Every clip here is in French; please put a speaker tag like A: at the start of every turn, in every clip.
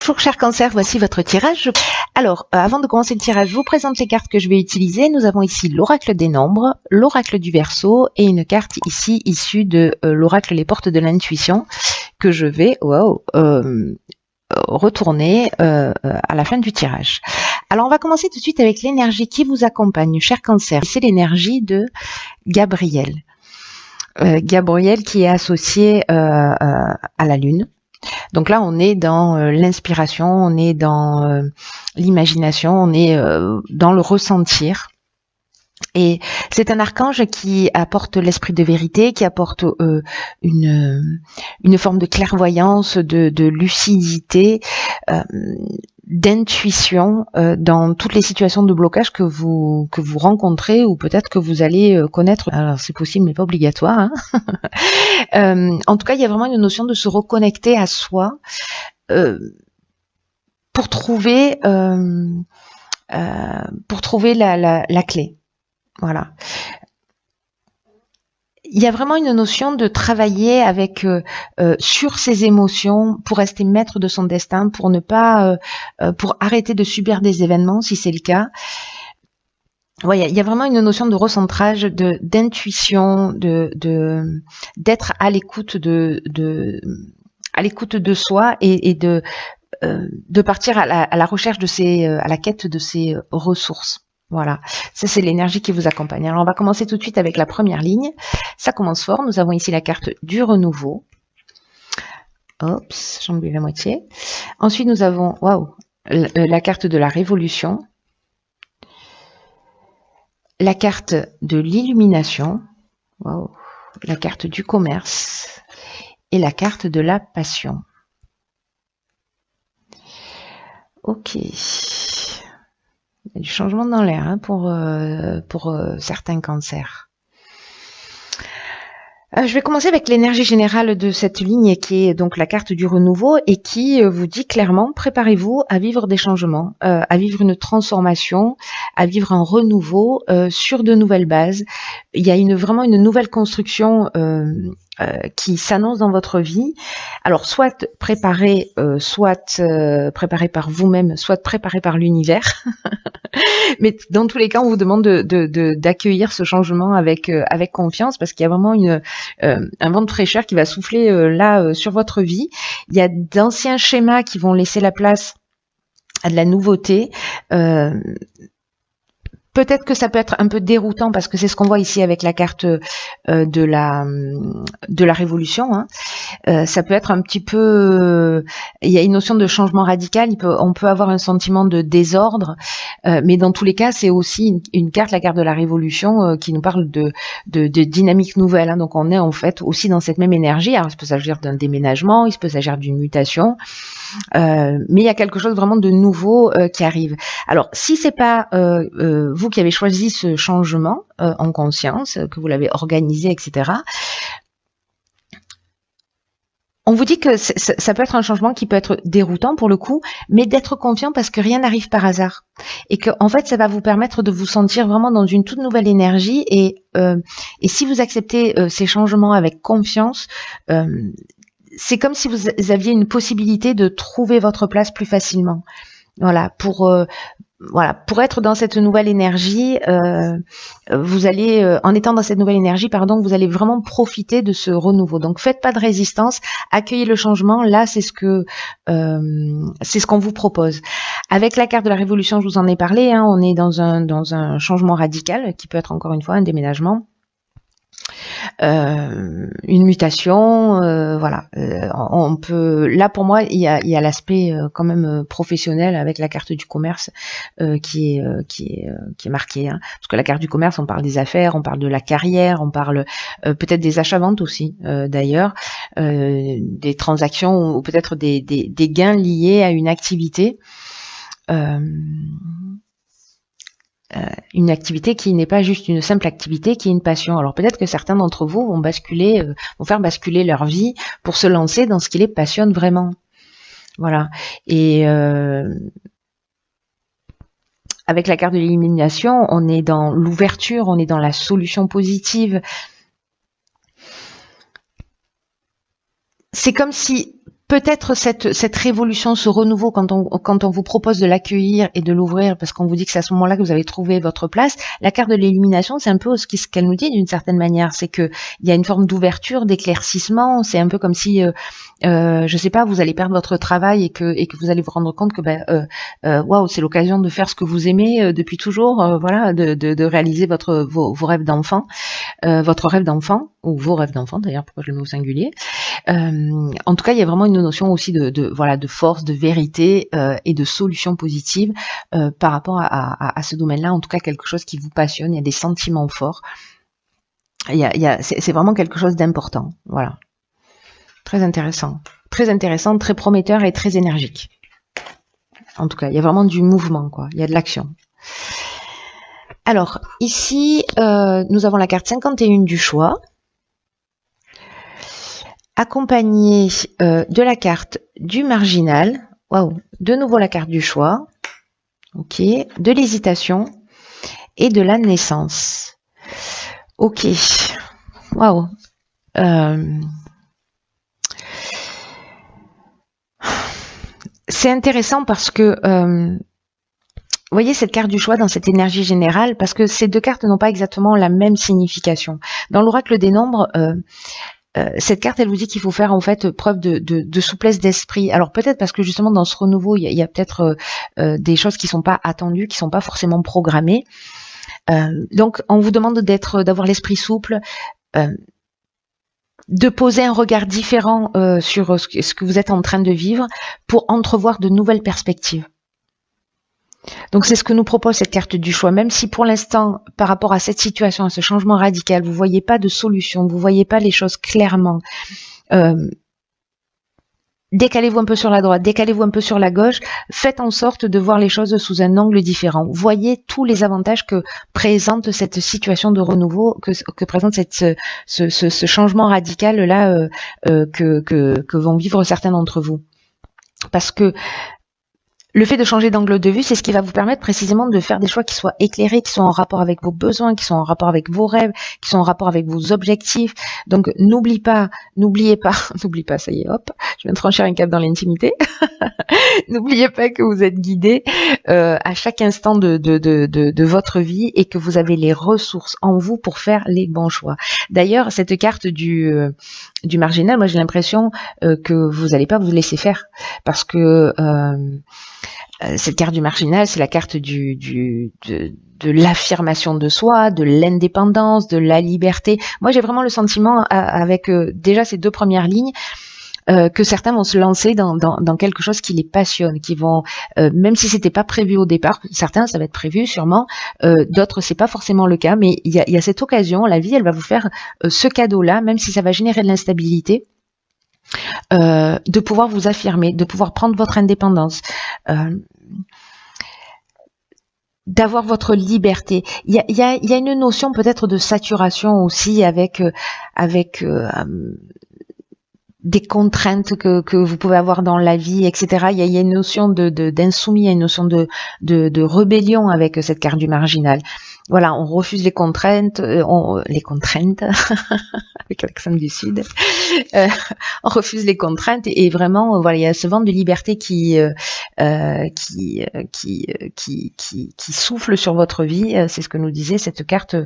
A: Bonjour cher cancer, voici votre tirage. Alors, avant de commencer le tirage, je vous présente les cartes que je vais utiliser. Nous avons ici l'oracle des nombres, l'oracle du Verseau et une carte ici issue de l'oracle Les Portes de l'Intuition que je vais retourner à la fin du tirage. Alors, on va commencer tout de suite avec l'énergie qui vous accompagne, cher cancer. C'est l'énergie de Gabriel. Gabriel qui est associé à la Lune. Donc là, on est dans l'inspiration, on est dans l'imagination, on est dans le ressentir. Et c'est un archange qui apporte l'esprit de vérité, qui apporte une forme de clairvoyance, de lucidité, d'intuition dans toutes les situations de blocage que vous rencontrez ou peut-être que vous allez connaître. Alors c'est possible mais pas obligatoire. Hein. En tout cas, il y a vraiment une notion de se reconnecter à soi pour trouver la clé. Voilà. Il y a vraiment une notion de travailler avec sur ses émotions pour rester maître de son destin, pour ne pas pour arrêter de subir des événements si c'est le cas. Ouais, il y a vraiment une notion de recentrage, d'intuition, d'être à l'écoute à l'écoute de soi et de partir à la recherche à la quête de ses ressources. Voilà, ça c'est l'énergie qui vous accompagne. Alors on va commencer tout de suite avec la première ligne. Ça commence fort. Nous avons ici la carte du renouveau. Oups, j'en oublie la moitié. Ensuite nous avons la carte de la révolution. La carte de l'illumination. La carte du commerce. Et la carte de la passion. Ok. Il y a du changement dans l'air hein, pour certains cancers. Je vais commencer avec l'énergie générale de cette ligne qui est donc la carte du renouveau et qui vous dit clairement préparez-vous à vivre des changements, à vivre une transformation, à vivre un renouveau sur de nouvelles bases. Il y a vraiment une nouvelle construction qui s'annonce dans votre vie. Alors soit préparée par vous-même, soit préparée par l'univers. Mais dans tous les cas, on vous demande d'accueillir ce changement avec confiance parce qu'il y a vraiment un vent de fraîcheur qui va souffler sur votre vie. Il y a d'anciens schémas qui vont laisser la place à de la nouveauté. Peut-être que ça peut être un peu déroutant parce que c'est ce qu'on voit ici avec la carte de la révolution. Hein. Ça peut être un petit peu... il y a une notion de changement radical. On peut avoir un sentiment de désordre. Mais dans tous les cas, c'est aussi une carte, la carte de la révolution, qui nous parle de dynamique nouvelle. Hein. Donc on est en fait aussi dans cette même énergie. Alors il peut s'agir d'un déménagement, il peut s'agir d'une mutation. Mais il y a quelque chose vraiment de nouveau qui arrive. Alors si c'est pas vous qui avez choisi ce changement en conscience, que vous l'avez organisé, etc., on vous dit que ça peut être un changement qui peut être déroutant pour le coup, mais d'être confiant parce que rien n'arrive par hasard. Et que en fait, ça va vous permettre de vous sentir vraiment dans une toute nouvelle énergie. Et si vous acceptez ces changements avec confiance, c'est comme si vous aviez une possibilité de trouver votre place plus facilement. Voilà, pour être dans cette nouvelle énergie, vous allez, en étant dans cette nouvelle énergie, vous allez vraiment profiter de ce renouveau. Donc, faites pas de résistance, accueillez le changement. Là, c'est ce qu'on vous propose. Avec la carte de la révolution, je vous en ai parlé. Hein, on est dans un changement radical qui peut être encore une fois un déménagement. Une mutation, on peut. Là pour moi, il y a l'aspect quand même professionnel avec la carte du commerce qui est marqué. Hein. Parce que la carte du commerce, on parle des affaires, on parle de la carrière, on parle peut-être des achats-ventes aussi d'ailleurs, des transactions ou peut-être des gains liés à une activité. Une activité qui n'est pas juste une simple activité, qui est une passion. Alors peut-être que certains d'entre vous vont faire basculer leur vie pour se lancer dans ce qui les passionne vraiment. Voilà. Et avec la carte de l'élimination, on est dans l'ouverture, on est dans la solution positive. C'est comme si peut-être cette révolution, ce renouveau, quand on vous propose de l'accueillir et de l'ouvrir, parce qu'on vous dit que c'est à ce moment-là que vous avez trouvé votre place, la carte de l'illumination, c'est un peu ce qu'elle nous dit d'une certaine manière, c'est que il y a une forme d'ouverture, d'éclaircissement, c'est un peu comme si, je sais pas, vous allez perdre votre travail et que vous allez vous rendre compte que waouh, c'est l'occasion de faire ce que vous aimez depuis toujours, voilà, de réaliser vos rêves d'enfant, votre rêve d'enfant ou vos rêves d'enfant d'ailleurs, pourquoi je le mets au singulier. En tout cas, il y a vraiment une notion aussi de force, de vérité et de solution positive par rapport à ce domaine-là. En tout cas, quelque chose qui vous passionne. Il y a des sentiments forts. C'est vraiment quelque chose d'important. Voilà, très intéressant, très prometteur et très énergique. En tout cas, il y a vraiment du mouvement, quoi. Il y a de l'action. Alors ici, nous avons la carte 51 du choix, accompagnée de la carte du marginal. Waouh, de nouveau la carte du choix. Ok, de l'hésitation et de la naissance. Ok, waouh. C'est intéressant parce que vous voyez cette carte du choix dans cette énergie générale, parce que ces deux cartes n'ont pas exactement la même signification. Dans l'oracle des nombres, cette carte, elle vous dit qu'il faut faire en fait preuve de souplesse d'esprit. Alors peut-être parce que justement dans ce renouveau, il y a peut-être des choses qui sont pas attendues, qui sont pas forcément programmées. Donc on vous demande d'avoir l'esprit souple, de poser un regard différent sur ce que vous êtes en train de vivre pour entrevoir de nouvelles perspectives. Donc c'est ce que nous propose cette carte du choix, même si pour l'instant, par rapport à cette situation, à ce changement radical, vous voyez pas de solution, vous voyez pas les choses clairement. Décalez-vous un peu sur la droite, décalez-vous un peu sur la gauche, faites en sorte de voir les choses sous un angle différent. Voyez tous les avantages que présente cette situation de renouveau, que présente ce changement radical là que vont vivre certains d'entre vous. Parce que le fait de changer d'angle de vue, c'est ce qui va vous permettre précisément de faire des choix qui soient éclairés, qui soient en rapport avec vos besoins, qui sont en rapport avec vos rêves, qui sont en rapport avec vos objectifs. Donc n'oubliez pas, ça y est, hop, je viens de franchir un cap dans l'intimité. N'oubliez pas que vous êtes guidé à chaque instant de votre vie et que vous avez les ressources en vous pour faire les bons choix. D'ailleurs, cette carte du marginal, moi j'ai l'impression que vous n'allez pas vous laisser faire, parce que cette carte du marginal, c'est la carte de l'affirmation de soi, de l'indépendance, de la liberté. Moi, j'ai vraiment le sentiment, avec déjà ces deux premières lignes, que certains vont se lancer dans quelque chose qui les passionne, qui vont, même si c'était pas prévu au départ, certains ça va être prévu sûrement, d'autres c'est pas forcément le cas, mais il y a cette occasion, la vie elle va vous faire ce cadeau-là, même si ça va générer de l'instabilité. De pouvoir vous affirmer, de pouvoir prendre votre indépendance, d'avoir votre liberté. Il y a une notion peut-être de saturation aussi avec des contraintes que vous pouvez avoir dans la vie, etc. Il y a une notion d'insoumis, il y a une notion de rébellion avec cette carte du marginal. Voilà, on refuse les contraintes, avec l'accent du Sud, on refuse les contraintes et vraiment, voilà, il y a ce vent de liberté qui souffle sur votre vie. C'est ce que nous disait cette carte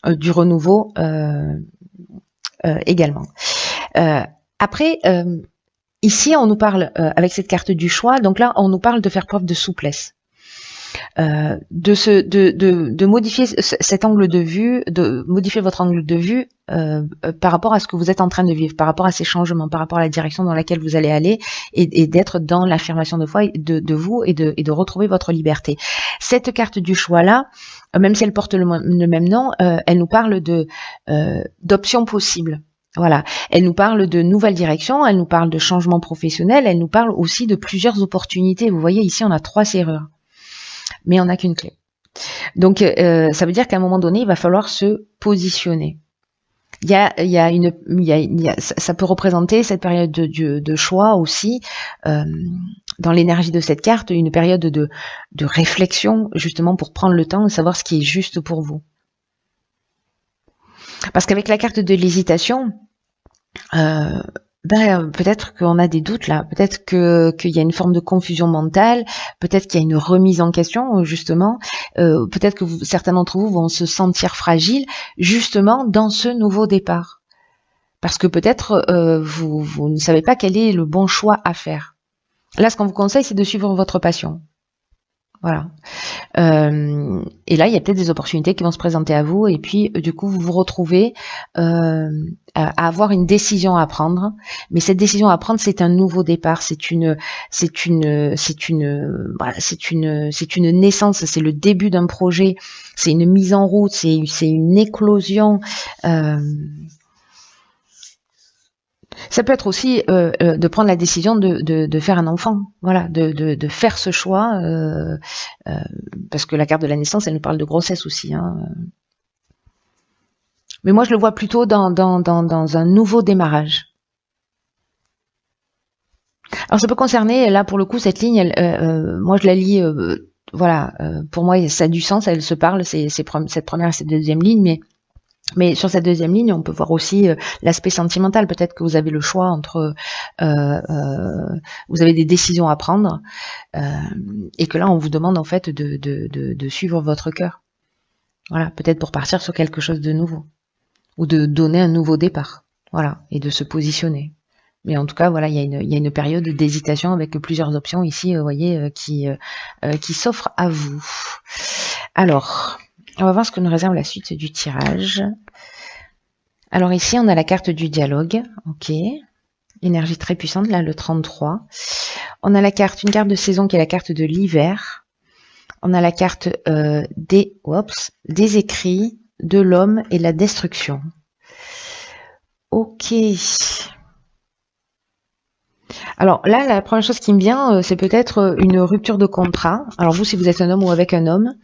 A: du renouveau également. Après, ici, on nous parle, avec cette carte du choix, donc là, on nous parle de faire preuve de souplesse. De modifier cet angle de vue, de modifier votre angle de vue par rapport à ce que vous êtes en train de vivre, par rapport à ces changements, par rapport à la direction dans laquelle vous allez aller, et d'être dans l'affirmation de foi de vous et de retrouver votre liberté. Cette carte du choix-là, même si elle porte le même nom, elle nous parle d'options possibles. Voilà, elle nous parle de nouvelles directions, elle nous parle de changements professionnels, elle nous parle aussi de plusieurs opportunités. Vous voyez, ici, on a 3 serrures, mais on n'a qu'une clé. Donc, ça veut dire qu'à un moment donné, il va falloir se positionner. Ça peut représenter cette période de choix aussi, dans l'énergie de cette carte, une période de réflexion, justement pour prendre le temps de savoir ce qui est juste pour vous. Parce qu'avec la carte de l'hésitation, Peut-être qu'on a des doutes là, peut-être qu'il y a une forme de confusion mentale, peut-être qu'il y a une remise en question justement, peut-être que certains d'entre vous vont se sentir fragiles justement dans ce nouveau départ, parce que peut-être vous ne savez pas quel est le bon choix à faire. Là, ce qu'on vous conseille, c'est de suivre votre passion. Voilà. Et là, il y a peut-être des opportunités qui vont se présenter à vous, et puis du coup, vous vous retrouvez à avoir une décision à prendre. Mais cette décision à prendre, c'est un nouveau départ, c'est une naissance, c'est le début d'un projet, c'est une mise en route, c'est une éclosion. Ça peut être aussi de prendre la décision de faire un enfant, voilà, de faire ce choix, parce que la carte de la naissance, elle nous parle de grossesse aussi. Hein. Mais moi, je le vois plutôt dans un nouveau démarrage. Alors, ça peut concerner, là, pour le coup, cette ligne, moi, je la lis, voilà, pour moi, ça a du sens, elle se parle, c'est cette première et cette deuxième ligne, mais sur cette deuxième ligne, on peut voir aussi l'aspect sentimental. Peut-être que vous avez le choix entre, vous avez des décisions à prendre, et que là, on vous demande en fait de suivre votre cœur. Voilà, peut-être pour partir sur quelque chose de nouveau, ou de donner un nouveau départ. Voilà, et de se positionner. Mais en tout cas, voilà, il y a une période d'hésitation avec plusieurs options ici, vous voyez, qui s'offrent à vous. Alors. On va voir ce que nous réserve la suite du tirage. Alors ici, on a la carte du dialogue. Ok. Énergie très puissante, là, le 33. On a une carte de saison qui est la carte de l'hiver. On a la carte des écrits, de l'homme et la destruction. Ok. Alors là, la première chose qui me vient, c'est peut-être une rupture de contrat. Alors vous, si vous êtes un homme ou avec un homme,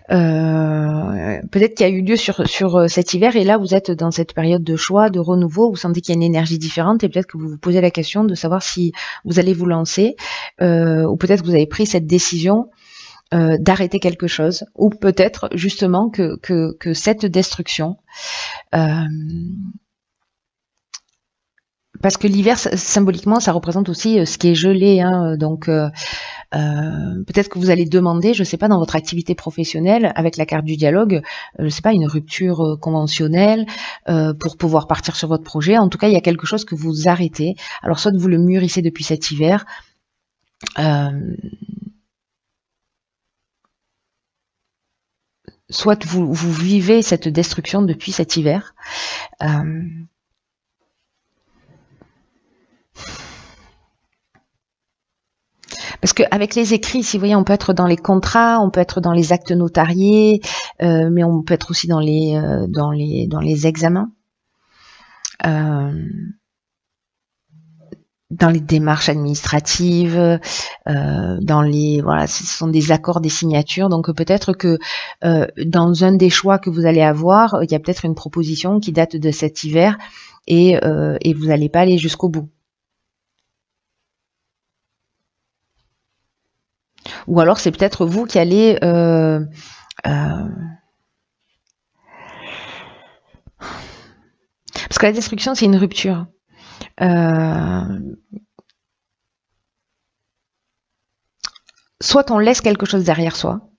A: peut-être qu'il y a eu lieu sur cet hiver, et là vous êtes dans cette période de choix, de renouveau, vous sentez qu'il y a une énergie différente, et peut-être que vous vous posez la question de savoir si vous allez vous lancer, ou peut-être que vous avez pris cette décision d'arrêter quelque chose, ou peut-être justement que cette destruction, parce que l'hiver, symboliquement, ça représente aussi ce qui est gelé, hein, donc peut-être que vous allez demander, je ne sais pas, dans votre activité professionnelle, avec la carte du dialogue, je ne sais pas, une rupture conventionnelle pour pouvoir partir sur votre projet. En tout cas, il y a quelque chose que vous arrêtez. Alors, soit vous le mûrissez depuis cet hiver, soit vous vivez cette destruction depuis cet hiver. Parce qu'avec les écrits, si vous voyez, on peut être dans les contrats, on peut être dans les actes notariés, mais on peut être aussi dans les examens, dans les démarches administratives, voilà, ce sont des accords, des signatures. Donc peut-être que dans un des choix que vous allez avoir, il y a peut-être une proposition qui date de cet hiver, et vous n'allez pas aller jusqu'au bout. Ou alors c'est peut-être vous qui allez parce que la destruction, c'est une rupture. Soit on laisse quelque chose derrière soi,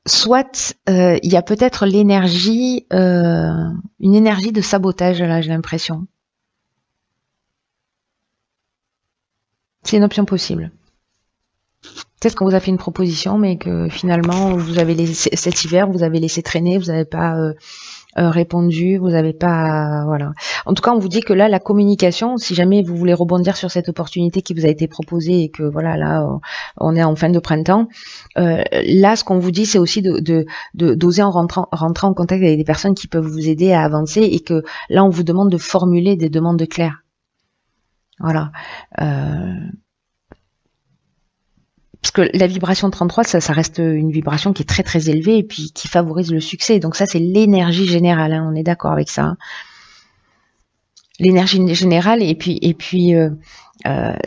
A: soit il y a peut-être l'énergie, une énergie de sabotage, là, j'ai l'impression. C'est une option possible. Peut-être qu'on vous a fait une proposition, mais que finalement, vous avez laissé, cet hiver, vous avez laissé traîner, vous n'avez pas répondu, vous n'avez pas... Voilà. En tout cas, on vous dit que là, la communication, si jamais vous voulez rebondir sur cette opportunité qui vous a été proposée, et que voilà, là, on est en fin de printemps, là, ce qu'on vous dit, c'est aussi d'oser rentrer en contact avec des personnes qui peuvent vous aider à avancer, et que là, on vous demande de formuler des demandes claires. Voilà. Parce que la vibration 33, ça reste une vibration qui est très très élevée, et puis qui favorise le succès. Donc ça, c'est l'énergie générale, hein, on est d'accord avec ça. Hein. L'énergie générale, et puis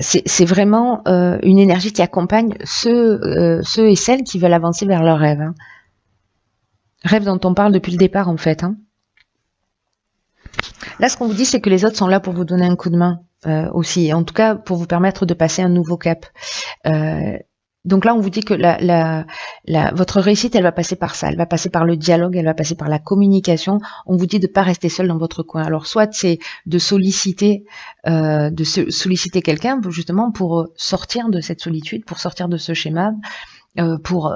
A: c'est vraiment une énergie qui accompagne ceux et celles qui veulent avancer vers leurs rêves. Hein. Rêve dont on parle depuis le départ, en fait. Hein. Là, ce qu'on vous dit, c'est que les autres sont là pour vous donner un coup de main aussi, en tout cas pour vous permettre de passer un nouveau cap. Donc là, on vous dit que votre réussite, elle va passer par ça, elle va passer par le dialogue, elle va passer par la communication. On vous dit de pas rester seul dans votre coin. Alors, soit c'est de solliciter quelqu'un, justement pour sortir de cette solitude, pour sortir de ce schéma, pour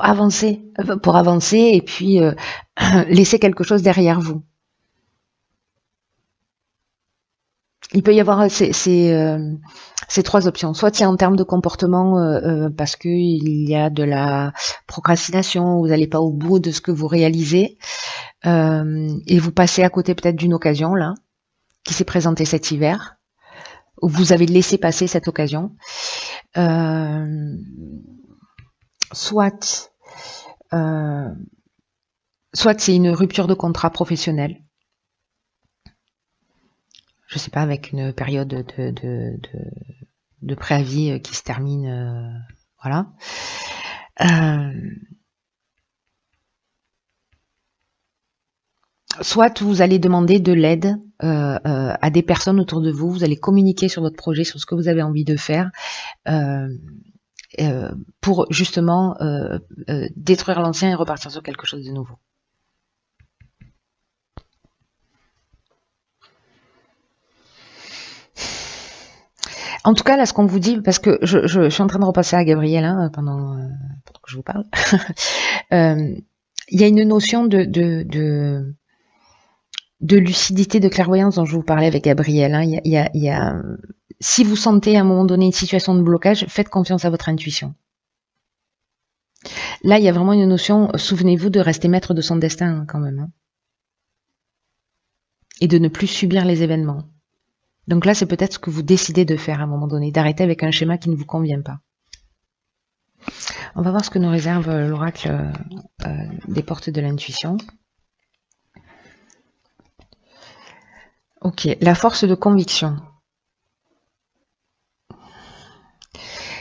A: avancer, et puis laisser quelque chose derrière vous. Il peut y avoir ces trois options. Soit c'est en termes de comportement parce que il y a de la procrastination, vous n'allez pas au bout de ce que vous réalisez et vous passez à côté peut-être d'une occasion là qui s'est présentée cet hiver, où vous avez laissé passer cette occasion. Soit c'est une rupture de contrat professionnel. Je sais pas, avec une période de préavis qui se termine, voilà. Soit vous allez demander de l'aide à des personnes autour de vous, vous allez communiquer sur votre projet, sur ce que vous avez envie de faire, pour justement détruire l'ancien et repartir sur quelque chose de nouveau. En tout cas, là, ce qu'on vous dit, parce que je suis en train de repasser à Gabriel hein, pendant que je vous parle, il y a une notion de lucidité, de clairvoyance dont je vous parlais avec Gabriel. Hein. Il y a, si vous sentez à un moment donné une situation de blocage, faites confiance à votre intuition. Là, il y a vraiment une notion, souvenez-vous de rester maître de son destin hein, quand même. Hein, et de ne plus subir les événements. Donc là, c'est peut-être ce que vous décidez de faire à un moment donné, d'arrêter avec un schéma qui ne vous convient pas. On va voir ce que nous réserve l'oracle des portes de l'intuition. Ok, la force de conviction.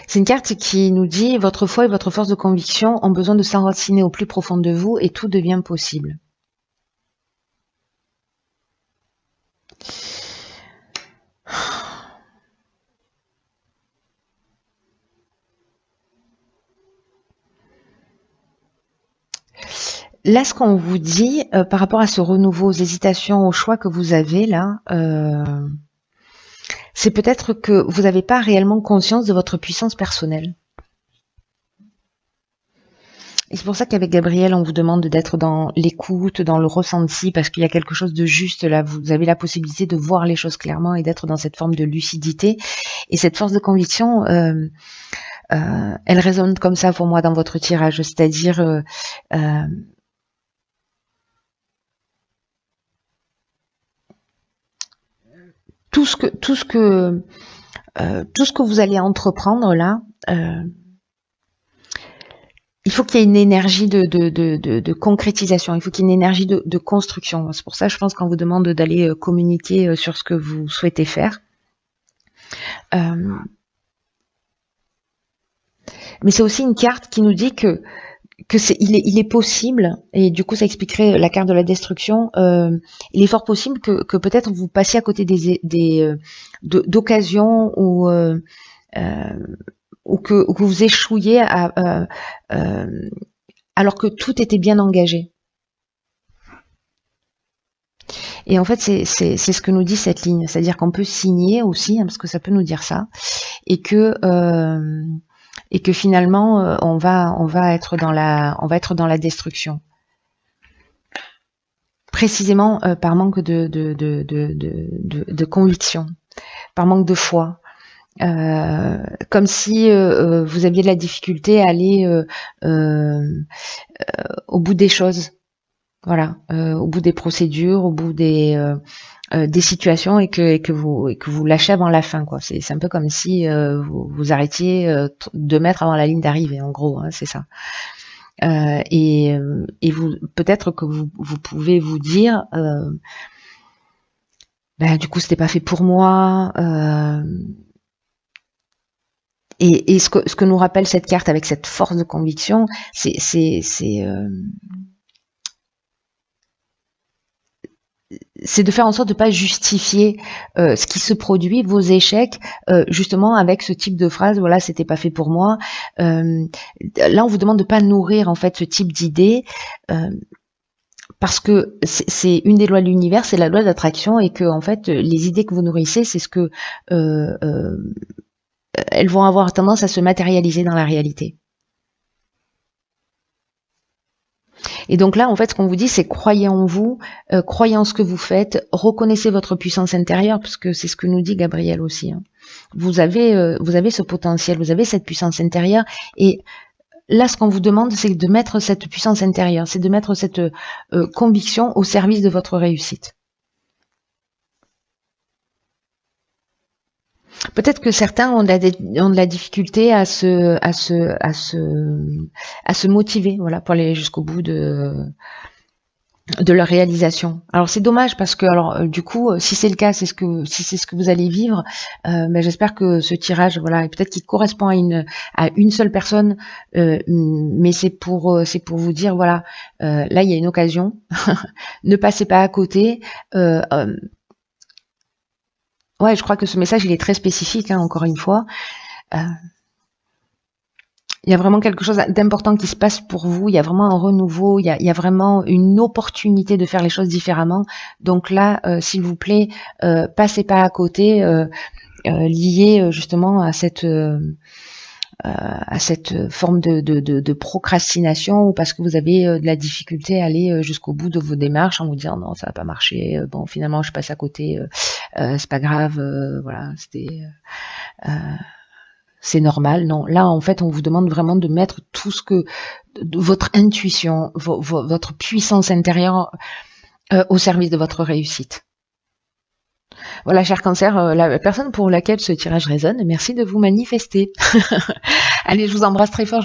A: C'est une carte qui nous dit « Votre foi et votre force de conviction ont besoin de s'enraciner au plus profond de vous et tout devient possible. » Là, ce qu'on vous dit par rapport à ce renouveau, aux hésitations, aux choix que vous avez là, c'est peut-être que vous n'avez pas réellement conscience de votre puissance personnelle. Et c'est pour ça qu'avec Gabriel, on vous demande d'être dans l'écoute, dans le ressenti, parce qu'il y a quelque chose de juste là. Vous avez la possibilité de voir les choses clairement et d'être dans cette forme de lucidité. Et cette force de conviction, elle résonne comme ça pour moi dans votre tirage, c'est-à-dire tout ce que vous allez entreprendre là, il faut qu'il y ait une énergie de concrétisation, il faut qu'il y ait une énergie de construction. C'est pour ça, je pense qu'on vous demande d'aller communiquer sur ce que vous souhaitez faire. Mais c'est aussi une carte qui nous dit que il est possible, et du coup ça expliquerait la carte de la destruction, il est fort possible que peut-être vous passiez à côté d'occasions ou que vous échouiez alors que tout était bien engagé. Et en fait, c'est ce que nous dit cette ligne, c'est-à-dire qu'on peut signer aussi, hein, parce que ça peut nous dire ça, et que finalement on va être dans la destruction, précisément par manque de conviction, par manque de foi, comme si vous aviez de la difficulté à aller au bout des choses, voilà, au bout des procédures, au bout des situations, et que vous lâchez avant la fin, quoi. C'est un peu comme si vous arrêtiez 2 mètres avant la ligne d'arrivée, en gros, hein, c'est ça. Et vous, peut-être que vous pouvez vous dire, du coup, c'était pas fait pour moi. Et ce que nous rappelle cette carte avec cette force de conviction, c'est c'est de faire en sorte de pas justifier ce qui se produit, vos échecs, justement avec ce type de phrase. Voilà, c'était pas fait pour moi. Là, on vous demande de pas nourrir en fait ce type d'idées. Parce que c'est une des lois de l'univers, c'est la loi d'attraction, et que en fait les idées que vous nourrissez, c'est ce que elles vont avoir tendance à se matérialiser dans la réalité. Et donc là, en fait, ce qu'on vous dit, c'est croyez en vous, croyez en ce que vous faites, reconnaissez votre puissance intérieure, parce que c'est ce que nous dit Gabriel aussi. Hein. Vous avez ce potentiel, vous avez cette puissance intérieure, et là, ce qu'on vous demande, c'est de mettre cette puissance intérieure, c'est de mettre cette conviction au service de votre réussite. Peut-être que certains ont de la difficulté à se motiver, voilà, pour aller jusqu'au bout de leur réalisation. Alors c'est dommage parce que du coup si c'est le cas, si c'est ce que vous allez vivre, j'espère que ce tirage, voilà, peut-être qu'il correspond à une seule personne, mais c'est pour vous dire, voilà, là il y a une occasion, ne passez pas à côté. Ouais, je crois que ce message il est très spécifique, hein, encore une fois. Il y a vraiment quelque chose d'important qui se passe pour vous, il y a vraiment un renouveau, il y a vraiment une opportunité de faire les choses différemment. Donc là, s'il vous plaît, passez pas à côté, lié justement à cette forme de procrastination, ou parce que vous avez de la difficulté à aller jusqu'au bout de vos démarches en vous disant non, ça va pas marcher, bon finalement je passe à côté, c'est pas grave, voilà, c'est normal. Non, là en fait on vous demande vraiment de mettre tout ce que votre intuition, votre puissance intérieure au service de votre réussite. Voilà, cher Cancer, la personne pour laquelle ce tirage résonne, merci de vous manifester. Allez, je vous embrasse très fort.